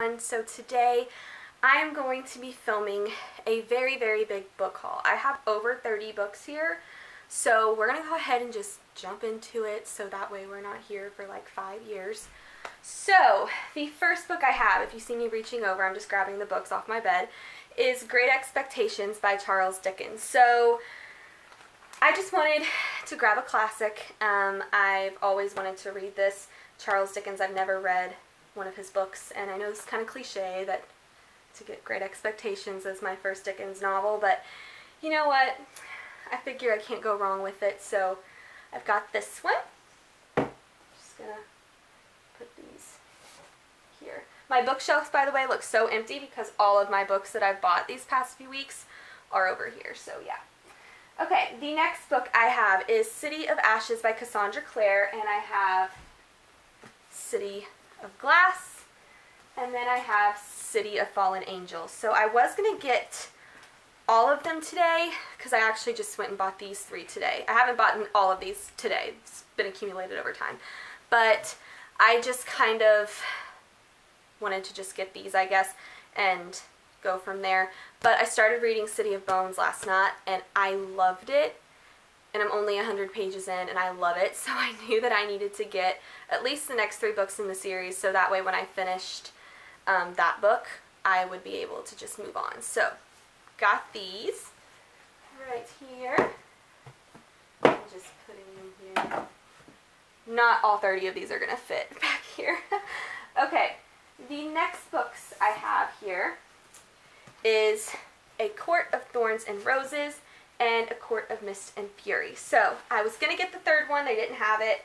And so today I am going to be filming a very, very big book haul. I have over 30 books here, so we're going to go ahead and just jump into it so that way we're not here for like 5 years. So the first book I have, if you see me reaching over, I'm just grabbing the books off my bed, is Great Expectations by Charles Dickens. So I just wanted to grab a classic. I've always wanted to read this. Charles Dickens, I've never read one of his books, and I know it's kind of cliche that to get Great Expectations as my first Dickens novel, but you know what? I figure I can't go wrong with it, so I've got this one. Just gonna put these here. My bookshelves, by the way, look so empty because all of my books that I've bought these past few weeks are over here, so yeah. Okay, the next book I have is City of Ashes by Cassandra Clare, and I have City of Glass, and then I have City of Fallen Angels. So I was going to get all of them today because I actually just went and bought these 3 today. I haven't bought all of these today. It's been accumulated over time. But I just kind of wanted to just get these, I guess, and go from there. But I started reading City of Bones last night, and I loved it. And I'm only 100 pages in, and I love it, so I knew that I needed to get at least the next 3 books in the series, so that way when I finished that book, I would be able to just move on. So, got these right here. I'm just putting them here. Not all 30 of these are going to fit back here. Okay, the next books I have here is A Court of Thorns and Roses and A Court of Mist and Fury. So I was going to get the 3rd one, they didn't have it,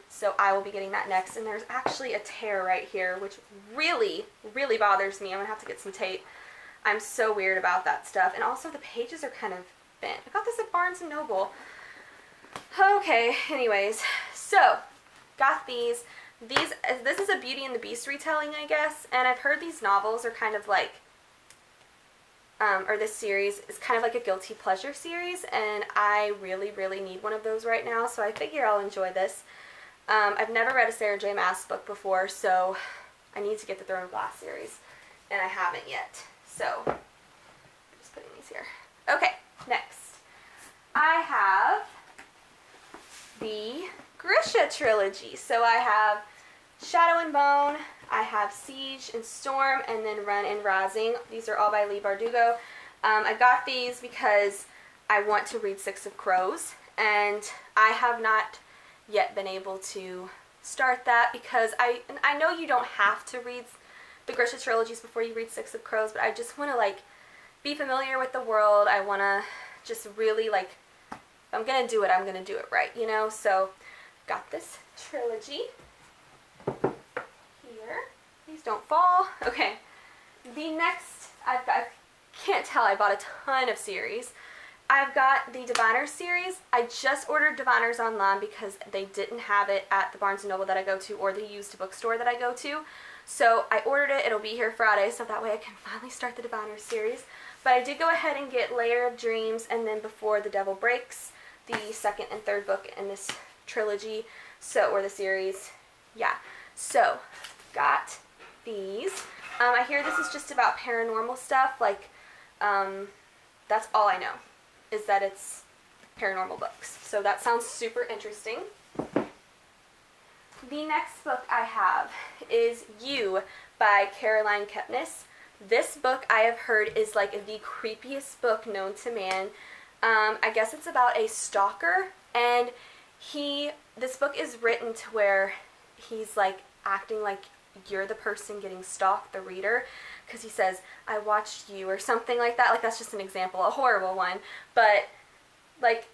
so I will be getting that next. And there's actually a tear right here, which really, really bothers me. I'm going to have to get some tape. I'm so weird about that stuff. And also the pages are kind of bent. I got this at Barnes & Noble. Okay, anyways, so got these. This is a Beauty and the Beast retelling, I guess, and I've heard these novels are kind of like or this series is kind of like a guilty pleasure series, and I really, really need one of those right now, so I figure I'll enjoy this. I've never read a Sarah J. Maas book before, so I need to get the Throne of Glass series, and I haven't yet, so I'm just putting these here. Okay, next. I have the Grisha Trilogy. So I have Shadow and Bone, I have Siege and Storm, and then Run and Rising. These are all by Leigh Bardugo. I got these because I want to read Six of Crows, and I have not yet been able to start that because I know you don't have to read the Grisha trilogies before you read Six of Crows, but I just want to like be familiar with the world. I want to just really like, if I'm going to do it, I'm going to do it right, you know? So got this trilogy. Please don't fall. Okay. The next, I can't tell, I bought a ton of series. I've got the Diviners series. I just ordered Diviners online because they didn't have it at the Barnes & Noble that I go to or the used bookstore that I go to. So I ordered it. It'll be here Friday, so that way I can finally start the Diviners series. But I did go ahead and get Layer of Dreams and then Before the Devil Breaks, the 2nd and 3rd book in this trilogy, so, or the series. Yeah. So, got these. I hear this is just about paranormal stuff, like, that's all I know, is that it's paranormal books. So that sounds super interesting. The next book I have is You by Caroline Kepnes. This book I have heard is like the creepiest book known to man. I guess it's about a stalker, and this book is written to where he's like acting like you're the person getting stalked, the reader, because he says, I watched you, or something like that. Like, that's just an example, a horrible one, but like,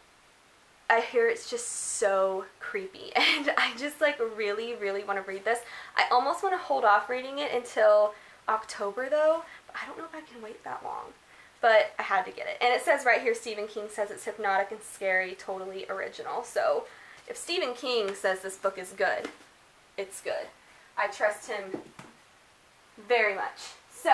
I hear it's just so creepy, and I just like really, really want to read this. I almost want to hold off reading it until October though, but I don't know if I can wait that long, but I had to get it. And it says right here, Stephen King says it's hypnotic and scary, totally original. So if Stephen King says this book is good, it's good. I trust him very much. So,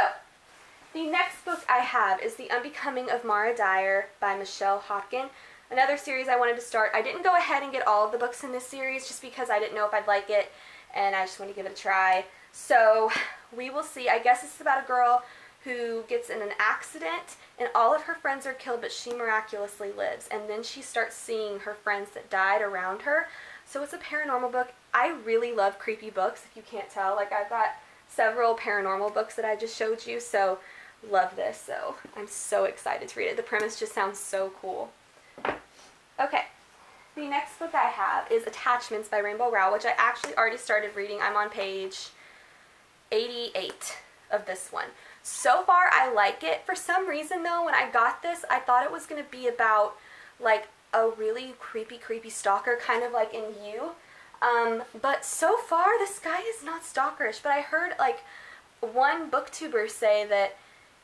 the next book I have is The Unbecoming of Mara Dyer by Michelle Hawken. Another series I wanted to start. I didn't go ahead and get all of the books in this series just because I didn't know if I'd like it, and I just wanted to give it a try. So we will see. I guess it's about a girl who gets in an accident and all of her friends are killed, but she miraculously lives. And then she starts seeing her friends that died around her. So it's a paranormal book. I really love creepy books, if you can't tell. Like, I've got several paranormal books that I just showed you, so love this. So I'm so excited to read it. The premise just sounds so cool. Okay, the next book I have is Attachments by Rainbow Rowell, which I actually already started reading. I'm on page 88 of this one. So far, I like it. For some reason, though, when I got this, I thought it was going to be about, like, a really creepy stalker, kind of like in You. But so far, this guy is not stalkerish. But I heard, like, one booktuber say that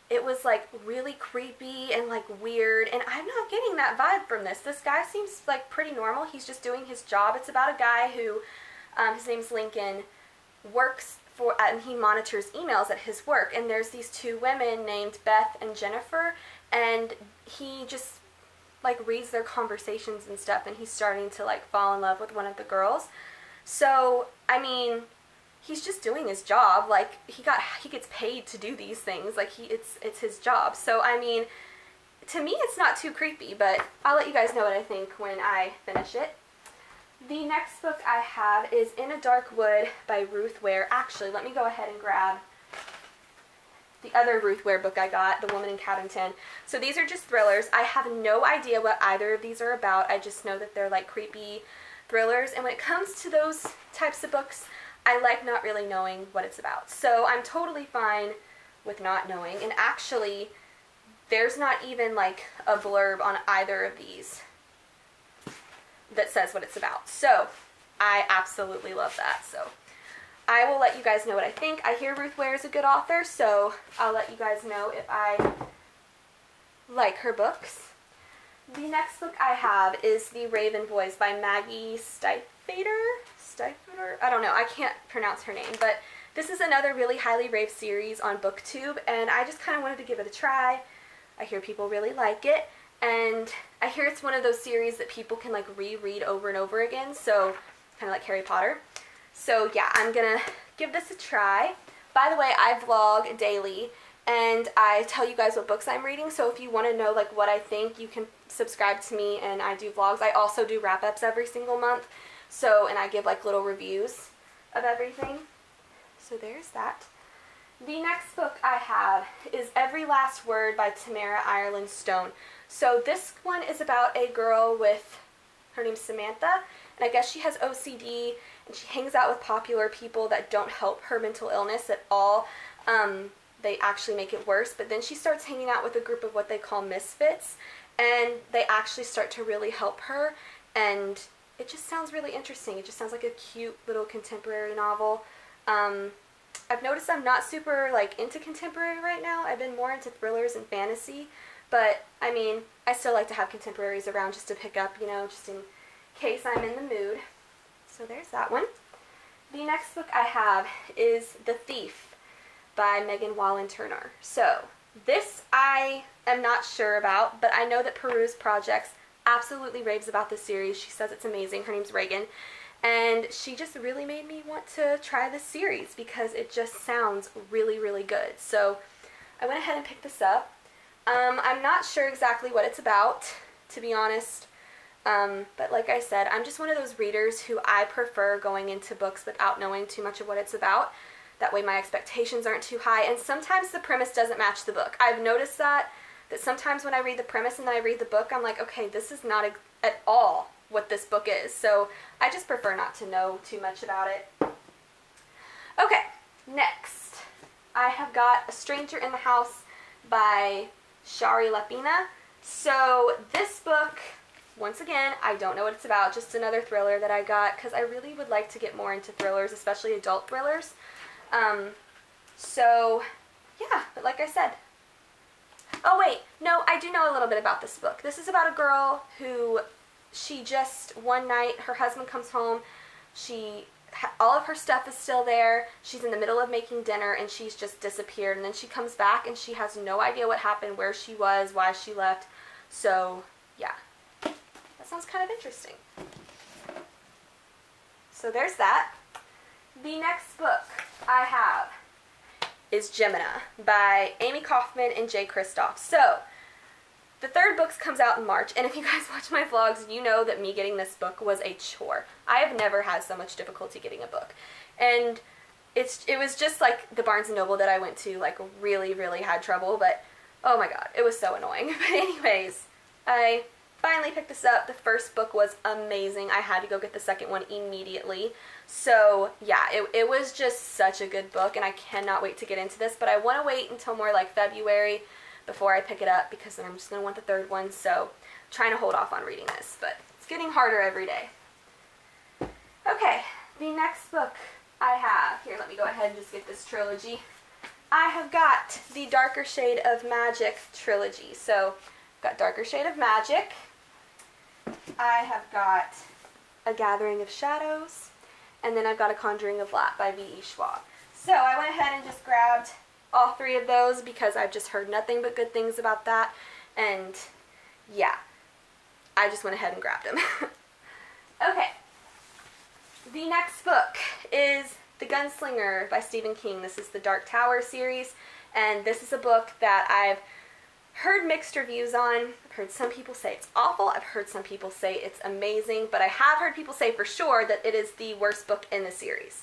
it was, like, really creepy and, like, weird. And I'm not getting that vibe from this. This guy seems, like, pretty normal. He's just doing his job. It's about a guy who, his name's Lincoln, works for, and he monitors emails at his work, and there's these two women named Beth and Jennifer, and he just, like, reads their conversations and stuff, and he's starting to, like, fall in love with one of the girls. So, I mean, he's just doing his job. Like, he gets paid to do these things. Like, it's his job. So, I mean, to me, it's not too creepy, but I'll let you guys know what I think when I finish it. The next book I have is In a Dark Wood by Ruth Ware. Actually, let me go ahead and grab the other Ruth Ware book I got, The Woman in Cabin 10. So these are just thrillers. I have no idea what either of these are about. I just know that they're like creepy thrillers. And when it comes to those types of books, I like not really knowing what it's about. So I'm totally fine with not knowing. And actually, there's not even like a blurb on either of these that says what it's about. So I absolutely love that. So I will let you guys know what I think. I hear Ruth Ware is a good author, so I'll let you guys know if I like her books. The next book I have is The Raven Boys by Maggie Stiefvater? I don't know. I can't pronounce her name, but this is another really highly raved series on BookTube, and I just kind of wanted to give it a try. I hear people really like it. And I hear it's one of those series that people can like reread over and over again, so kind of like Harry Potter. So yeah, I'm gonna give this a try. By the way, I vlog daily and I tell you guys what books I'm reading, so if you want to know like what I think, you can subscribe to me, and I do vlogs. I also do wrap-ups every single month, so, and I give like little reviews of everything. So there's that. The next book I have is Every Last Word by Tamara Ireland Stone. So this one is about a girl with, her name's Samantha, and I guess she has OCD, and she hangs out with popular people that don't help her mental illness at all. They actually make it worse, but then she starts hanging out with a group of what they call misfits, and they actually start to really help her, and it just sounds really interesting. It just sounds like a cute little contemporary novel. I've noticed I'm not super like into contemporary right now. I've been more into thrillers and fantasy, but I mean, I still like to have contemporaries around just to pick up, you know, just in case I'm in the mood. So there's that one. The next book I have is The Thief by Megan Wallen Turner. So this I am not sure about, but I know that Peruse Projects absolutely raves about this series. She says it's amazing. Her name's Reagan. And she just really made me want to try this series because it just sounds really, really good. So I went ahead and picked this up. I'm not sure exactly what it's about, to be honest. But like I said, I'm just one of those readers who I prefer going into books without knowing too much of what it's about. That way my expectations aren't too high. And sometimes the premise doesn't match the book. I've noticed that sometimes when I read the premise and then I read the book, I'm like, okay, this is not at all what this book is. So I just prefer not to know too much about it. Okay, next I have got A Stranger in the House by Shari Lapina. So this book, once again, I don't know what it's about, just another thriller that I got because I really would like to get more into thrillers, especially adult thrillers. So yeah, but like I said, oh wait, no, I do know a little bit about this book. This is about a girl who, she just, one night, her husband comes home, all of her stuff is still there, she's in the middle of making dinner, and she's just disappeared, and then she comes back, and she has no idea what happened, where she was, why she left, so, yeah. That sounds kind of interesting. So there's that. The next book I have is Gemina by Amy Kaufman and Jay Kristoff. So, the third book comes out in March, and if you guys watch my vlogs, you know that me getting this book was a chore. I have never had so much difficulty getting a book. And it was just like the Barnes & Noble that I went to, like, really, really had trouble, but oh my god, it was so annoying. But anyways, I finally picked this up. The first book was amazing. I had to go get the second one immediately. So yeah, it was just such a good book, and I cannot wait to get into this, but I want to wait until more like February before I pick it up, because then I'm just going to want the third one, so I'm trying to hold off on reading this, but it's getting harder every day. Okay, the next book I have, here, let me go ahead and just get this trilogy. I have got the Darker Shade of Magic trilogy. So, I've got Darker Shade of Magic, I have got A Gathering of Shadows, and then I've got A Conjuring of Light by V.E. Schwab. So, I went ahead and just grabbed all three of those because I've just heard nothing but good things about that, and yeah, I just went ahead and grabbed them. Okay, the next book is The Gunslinger by Stephen King. This is the Dark Tower series, and this is a book that I've heard mixed reviews on. I've heard some people say it's awful, I've heard some people say it's amazing, but I have heard people say for sure that it is the worst book in the series,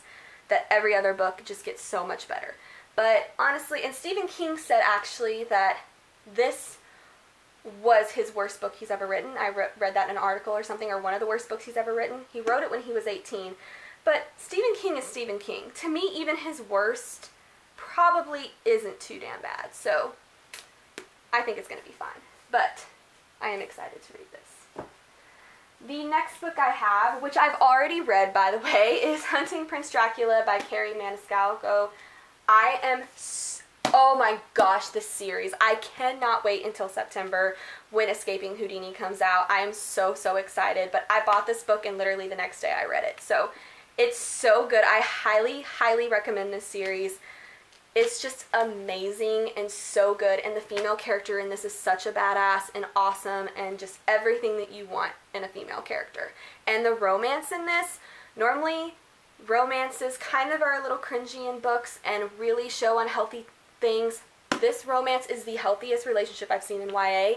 that every other book just gets so much better. But honestly, and Stephen King said actually that this was his worst book he's ever written. I read that in an article or something, or one of the worst books he's ever written. He wrote it when he was 18. But Stephen King is Stephen King. To me, even his worst probably isn't too damn bad. So, I think it's going to be fine. But, I am excited to read this. The next book I have, which I've already read by the way, is Hunting Prince Dracula by Carrie Maniscalco. I am, oh my gosh, this series. I cannot wait until September when Escaping Houdini comes out. I am so, so excited. But I bought this book and literally the next day I read it. So, it's so good. I highly, highly recommend this series. It's just amazing and so good. And the female character in this is such a badass and awesome and just everything that you want in a female character. And the romance in this, normally romances kind of are a little cringy in books and really show unhealthy things. This romance is the healthiest relationship I've seen in YA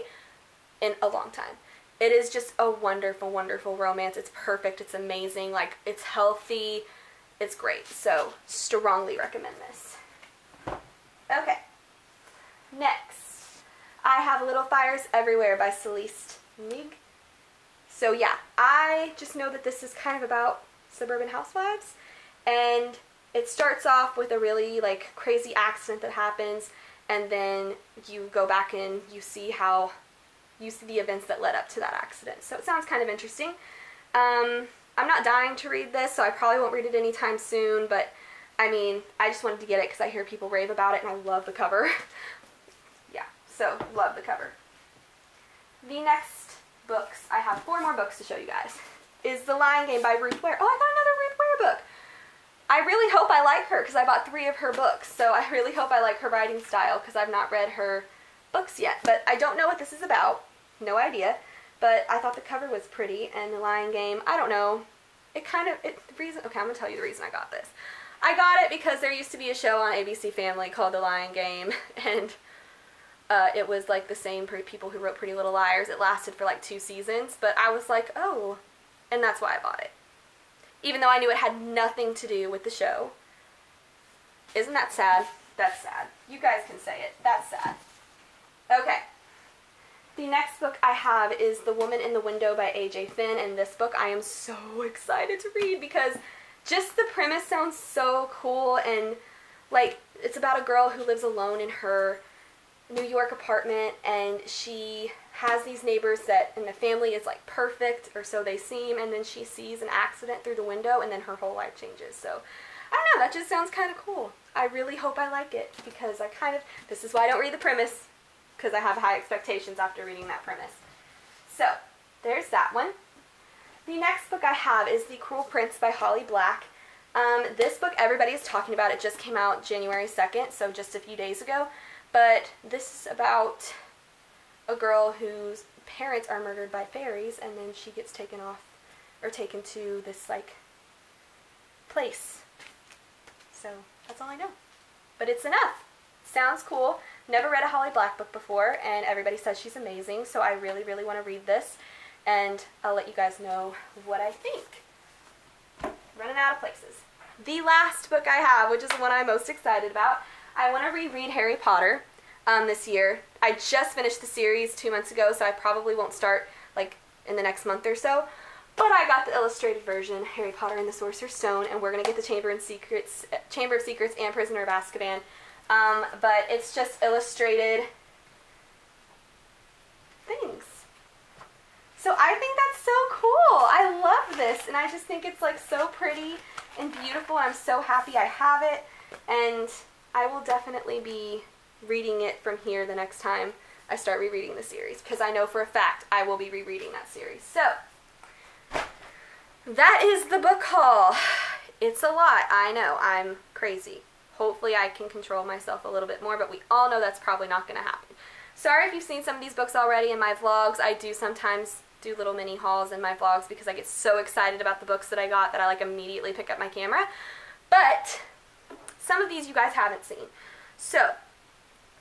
in a long time. It is just a wonderful, wonderful romance. It's perfect. It's amazing. Like, it's healthy. It's great. So, strongly recommend this. Okay. Next, I have Little Fires Everywhere by Celeste Mig. So, yeah, I just know that this is kind of about suburban housewives, and it starts off with a really like crazy accident that happens, and then you go back and you see the events that led up to that accident. So it sounds kind of interesting. I'm not dying to read this, so I probably won't read it anytime soon, but I mean, I just wanted to get it because I hear people rave about it and I love the cover. Yeah, so love the cover. The next books, I have 4 more books to show you guys, is The Lion Game by Ruth Ware. Oh, I got another Ruth Ware book. I really hope I like her because I bought 3 of her books, so I really hope I like her writing style because I've not read her books yet. But I don't know what this is about. No idea. But I thought the cover was pretty, and The Lion Game, I don't know. Okay, I'm going to tell you the reason I got this. I got it because there used to be a show on ABC Family called The Lion Game, and it was like the same people who wrote Pretty Little Liars. It lasted for like 2 seasons, but I was like, oh, and that's why I bought it. Even though I knew it had nothing to do with the show. Isn't that sad? That's sad. You guys can say it. That's sad. Okay. The next book I have is The Woman in the Window by A.J. Finn, and this book I am so excited to read because just the premise sounds so cool, and like it's about a girl who lives alone in her New York apartment, and she has these neighbors and the family is like perfect, or so they seem, and then she sees an accident through the window and then her whole life changes. So I don't know, that just sounds kind of cool. I really hope I like it because this is why I don't read the premise, because I have high expectations after reading that premise. So there's that one. The next book I have is The Cruel Prince by Holly Black. This book everybody is talking about. It just came out January 2nd, so just a few days ago. But this is about a girl whose parents are murdered by fairies, and then she gets taken to this like place. So that's all I know. But it's enough. sounds cool. Never read a Holly Black book before, and everybody says she's amazing, so I really, really want to read this, and I'll let you guys know what I think. Running out of places. The last book I have, which is the one I'm most excited about, I want to reread Harry Potter this year. I just finished the series 2 months ago, so I probably won't start like in the next month or so. But I got the illustrated version, Harry Potter and the Sorcerer's Stone, and we're going to get the Chamber of Secrets and Prisoner of Azkaban. But it's just illustrated things. So I think that's so cool. I love this, and I just think it's like so pretty and beautiful. I'm so happy I have it, and I will definitely be reading it from here the next time I start rereading the series, because I know for a fact I will be rereading that series. So that is the book haul. It's a lot, I know, I'm crazy. Hopefully I can control myself a little bit more, but we all know that's probably not going to happen. Sorry if you've seen some of these books already in my vlogs. I do sometimes do little mini hauls in my vlogs because I get so excited about the books that I got that I like immediately pick up my camera. But some of these you guys haven't seen. So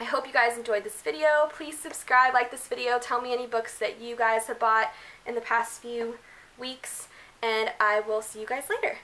I hope you guys enjoyed this video. Please subscribe, like this video, tell me any books that you guys have bought in the past few weeks, and I will see you guys later.